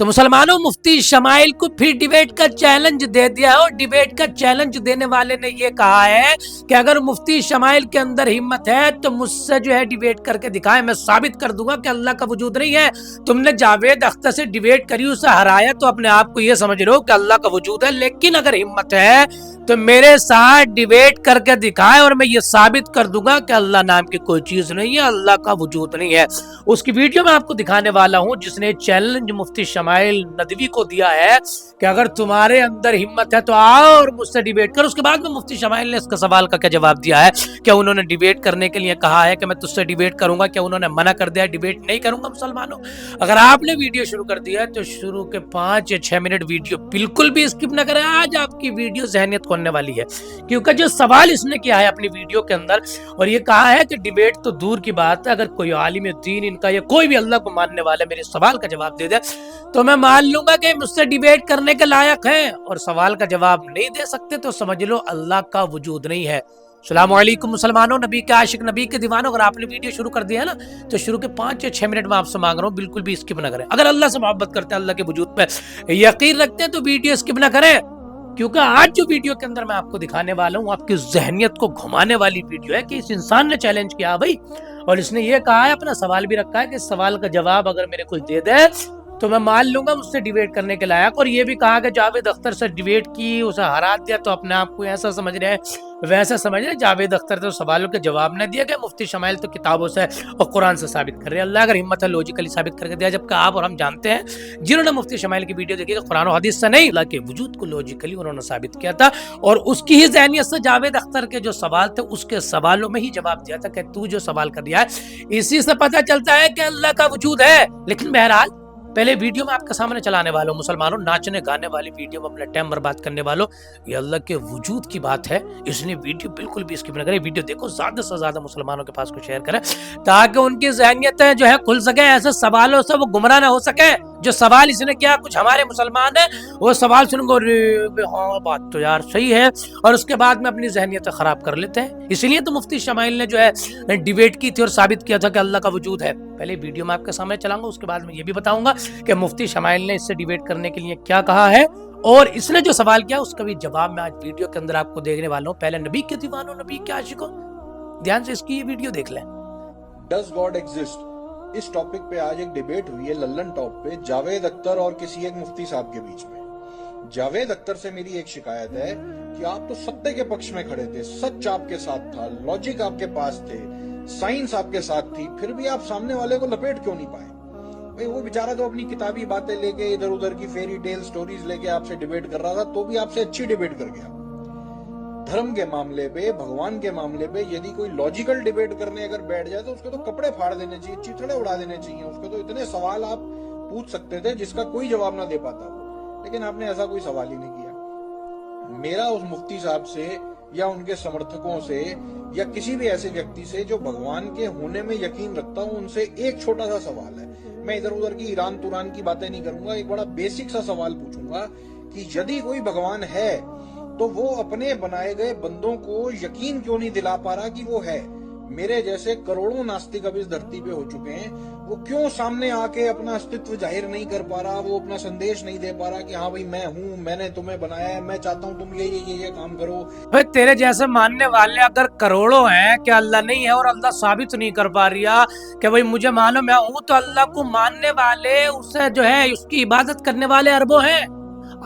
تو مسلمانوں مفتی شمائل کو پھر ڈیبیٹ کا چیلنج دے دیا ہے، اور ڈیبیٹ کا چیلنج دینے والے نے یہ کہا ہے کہ اگر مفتی شمائل کے اندر ہمت ہے تو مجھ سے جو ہے ڈیبیٹ کر کے دکھائے، میں ثابت کر دوں گا کہ اللہ کا وجود نہیں ہے۔ تم نے جاوید اختر سے ڈیبیٹ کری، اسے ہرایا، تو اپنے آپ کو یہ سمجھ رہے ہو کہ اللہ کا وجود ہے، لیکن اگر ہمت ہے تو میرے ساتھ ڈیبیٹ کر کے دکھائے اور میں یہ ثابت کر دوں گا کہ اللہ نام کی کوئی چیز نہیں ہے، اللہ کا وجود نہیں ہے۔ اس کی ویڈیو میں آپ کو دکھانے والا ہوں جس نے چیلنج مفتی شمائل ندوی کو دیا ہے کہ اگر تمہارے اندر ہمت ہے تو آؤ اور مجھ سے ڈیبیٹ کر۔ اس کے بعد میں مفتی شمائل نے اس کا سوال کا کیا جواب دیا ہے، کیا انہوں نے ڈیبیٹ کرنے کے لیے کہا ہے کہ میں تجھ سے ڈیبیٹ کروں گا، کیا انہوں نے منع کر دیا ڈیبیٹ نہیں کروں گا؟ مسلمانوں اگر آپ نے ویڈیو شروع کر دیا ہے تو شروع کے 5 یا 6 منٹ ویڈیو بالکل بھی اسکپ نہ کریں۔ آج آپ کی ویڈیو ذہنیت کھولنے والی ہے، کیونکہ جو سوال اس نے کیا ہے اپنی ویڈیو کے اندر، اور یہ کہا ہے کہ ڈیبیٹ تو دور کی بات ہے، اگر کوئی عالم دین ان کا یا کوئی بھی اللہ کو ماننے والا میرے سوال کا جواب دے دے تو میں مان لوں گا کہ مجھ سے ڈیبیٹ کرنے کے لائق ہیں، اور سوال کا جواب نہیں دے سکتے تو سمجھ لو اللہ کا وجود نہیں ہے۔ السلام علیکم مسلمانوں، نبی کے عاشق، نبی کے دیوانوں، اگر آپ نے ویڈیو شروع کر دیا ہے نا تو شروع کے 5 یا 6 منٹ میں آپ سے مانگ رہا ہوں بالکل بھی اسکپ نہ کریں۔ اگر اللہ سے محبت کرتے ہیں، اللہ کے وجود پہ یقین رکھتے ہیں تو ویڈیو اسکپ نہ کریں، کیونکہ آج جو ویڈیو کے اندر میں آپ کو دکھانے والا ہوں آپ کی ذہنیت کو گھمانے والی ویڈیو ہے کہ اس انسان نے چیلنج کیا بھائی، اور اس نے یہ کہا ہے، اپنا سوال بھی رکھا ہے کہ سوال کا جواب اگر میرے کو دے دے تو میں مان لوں گا مجھ سے ڈیبیٹ کرنے کے لائق، اور یہ بھی کہا کہ جاوید اختر سے ڈیبیٹ کی، اسے ہرا دیا، تو اپنے آپ کو ایسا سمجھ رہے ہیں ویسا سمجھ رہے ہیں۔ جاوید اختر تو سوالوں کے جواب نہ دیا گیا، مفتی شمائل تو کتابوں سے اور قرآن سے ثابت کر رہے ہیں۔ اللہ اگر ہمت ہے لوجیکلی ثابت کر کے دیا، جبکہ آپ اور ہم جانتے ہیں جنہوں نے مفتی شمائل کی ویڈیو دیکھی کہ قرآن و حدیث سے نہیں، اللہ کے وجود کو لوجیکلی انہوں نے ثابت کیا تھا، اور اس کی ہی ذہنیت سے جاوید اختر کے جو سوال تھے اس کے سوالوں میں ہی جواب دیا تھا کہ تو جو سوال کر دیا ہے اسی سے پتہ چلتا ہے کہ اللہ کا وجود ہے۔ لیکن بہرحال پہلے ویڈیو میں آپ کے سامنے چلانے والوں مسلمانوں، ناچنے گانے والی ویڈیو میں اپنا ٹائم برباد کرنے والوں، یہ اللہ کے وجود کی بات ہے، اس نے ویڈیو بالکل بھی اسکپ نہ کرے، ویڈیو دیکھو، زیادہ سے زیادہ مسلمانوں کے پاس کو شیئر کریں تاکہ ان کی ذہنیتیں جو ہے کھل سکیں، ایسے سوالوں سے وہ گمراہ نہ ہو سکیں۔ جو سوال اس نے کیا، کچھ ہمارے مسلمان ہیں وہ سوال سن گے ہاں بات تو یار صحیح ہے، اور اس کے بعد میں اپنی ذہنیتیں خراب کر لیتے ہیں۔ اسی لیے تو مفتی شمائل نے جو ہے ڈیبیٹ کی تھی اور ثابت کیا تھا کہ اللہ کا وجود ہے۔ پہلے ویڈیو میں آپ کے سامنے چلاؤں گا، اس کے بعد میں یہ بھی بتاؤں گا کہ مفتی شمائل نے اس سے ڈیبیٹ کرنے کے لیے کیا کہا ہے، اور اس نے جو سوال کیا اس کا بھی جواب میں آج ویڈیو کے اندر آپ کو دیکھنے والا ہوں۔ پہلے نبی کے دیوانوں، نبی کے عاشقوں، دھیان سے اس کی یہ ویڈیو دیکھ لیں۔ Does God exist? اس ٹاپک پہ آج ایک ڈیبیٹ ہوئی ہے للن ٹاپ پہ جاوید اختر اور کسی ایک مفتی صاحب کے بیچ میں۔ جاوید اختر سے میری ایک شکایت ہے کہ آپ تو ستے کے پکش میں کھڑے تھے، سچ آپ کے ساتھ تھا، لاجک آپ کے پاس تھے، سائنس آپ کے ساتھ تھی، پھر بھی آپ سامنے والے کو لپیٹ کیوں نہیں پائے؟ بھئی وہ بیچارہ تو اپنی کتابی باتیں لے کے ادھر ادھر کی فیری ٹیل سٹوریز لے کے آپ سے ڈیبیٹ کر رہا تھا، تو بھی آپ سے اچھی ڈیبیٹ کر گیا۔ دھرم کے معاملے پہ، بھگوان کے معاملے پہ یدی کوئی لاجیکل ڈیبیٹ کرنے اگر بیٹھ جائے تو اس کے تو کپڑے پھاڑ دینے چاہیے، چیتڑے اڑا دینے چاہیے، اس کے تو اتنے سوال آپ پوچھ سکتے تھے جس کا کوئی جواب نہ دے پاتا وہ، لیکن آپ نے ایسا کوئی سوال ہی نہیں کیا۔ میرا اس مفتی صاحب سے یا ان کے سمرتھکوں سے یا کسی بھی ایسے ویکتی سے جو بھگوان کے ہونے میں یقین رکھتا ہوں ان سے ایک چھوٹا سا سوال ہے، میں ادھر ادھر کی ایران توران کی باتیں نہیں کروں گا، ایک بڑا بیسک سا سوال پوچھوں گا کہ یدی کوئی بھگوان ہے تو وہ اپنے بنائے گئے بندوں کو یقین کیوں نہیں دلا پا رہا کہ وہ ہے؟ میرے جیسے کروڑوں ناستک اب اس دھرتی پہ ہو چکے ہیں، وہ کیوں سامنے آ کے اپنا استتو ظاہر نہیں کر پا رہا، وہ اپنا سندیش نہیں دے پا رہا کہ ہاں بھائی میں ہوں، میں نے تمہیں بنایا ہے، میں چاہتا ہوں تم یہ کام کرو۔ بھئی تیرے جیسے ماننے والے اگر کروڑوں ہیں کہ اللہ نہیں ہے اور اللہ ثابت نہیں کر پا رہا کہ بھئی مجھے مانو میں ہوں، تو اللہ کو ماننے والے اسے جو ہے اس کی عبادت کرنے والے اربوں ہیں،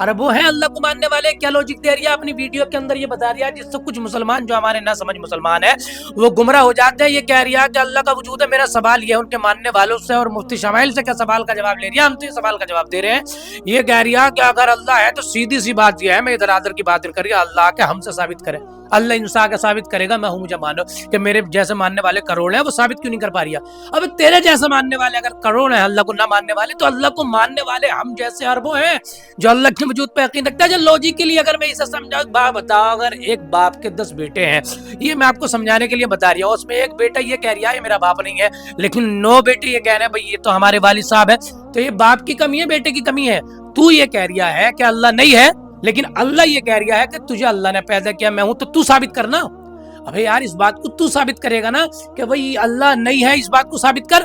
اربوں ہیں اللہ کو ماننے والے۔ کیا لوجک دے رہی ہے اپنی ویڈیو کے اندر، یہ بتا رہی ہے جس سے کچھ مسلمان جو ہمارے نہ سمجھ مسلمان ہیں وہ گمراہ ہو جاتے ہیں۔ یہ کہہ رہی ہے کہ اللہ کا وجود ہے، میرا سوال یہ ہے ان کے ماننے والوں سے، اور مفتی شمائل سے کیا سوال کا جواب لے رہی ہے؟ ہم تو یہ سوال کا جواب دے رہے ہیں۔ یہ کہہ رہی ہے کہ اگر اللہ ہے تو سیدھی سی بات یہ ہے، میں ادھر ادھر کی باتیں کر رہی ہے، اللہ کے ہم سے ثابت کرے، اللہ انسان کا ثابت کرے گا، میں ہوں مجھے مانو کہ میرے جیسے ماننے والے کروڑ ہیں وہ ثابت کیوں نہیں کر پا رہی ہے؟ اب تیرے جیسے ماننے والے اگر کروڑ ہیں اللہ کو نہ ماننے والے، تو اللہ کو ماننے والے ہم جیسے اربوں ہیں جو اللہ کے وجود پہ یقین رکھتا ہے۔ جو لوجیکلی اگر میں اسے سمجھاؤں، باپ بتاؤ، اگر ایک باپ کے 10 بیٹے ہیں، یہ میں آپ کو سمجھانے کے لیے بتا رہی ہوں، اس میں ایک بیٹا یہ کہہ رہا ہے یہ میرا باپ نہیں ہے، لیکن 9 بیٹے یہ کہہ رہے ہیں بھئی یہ تو ہمارے والد صاحب ہے، تو یہ باپ کی کمی ہے بیٹے کی کمی ہے؟ تو یہ کہہ رہا ہے کہ اللہ نہیں ہے، لیکن اللہ یہ کہہ رہا ہے کہ تجھے اللہ نے پیدا کیا، میں ہوں، تو ثابت کرنا۔ ابھی یار اس بات کو تو ثابت کرے گا نا کہ بھئی اللہ نہیں ہے، اس بات کو ثابت کر۔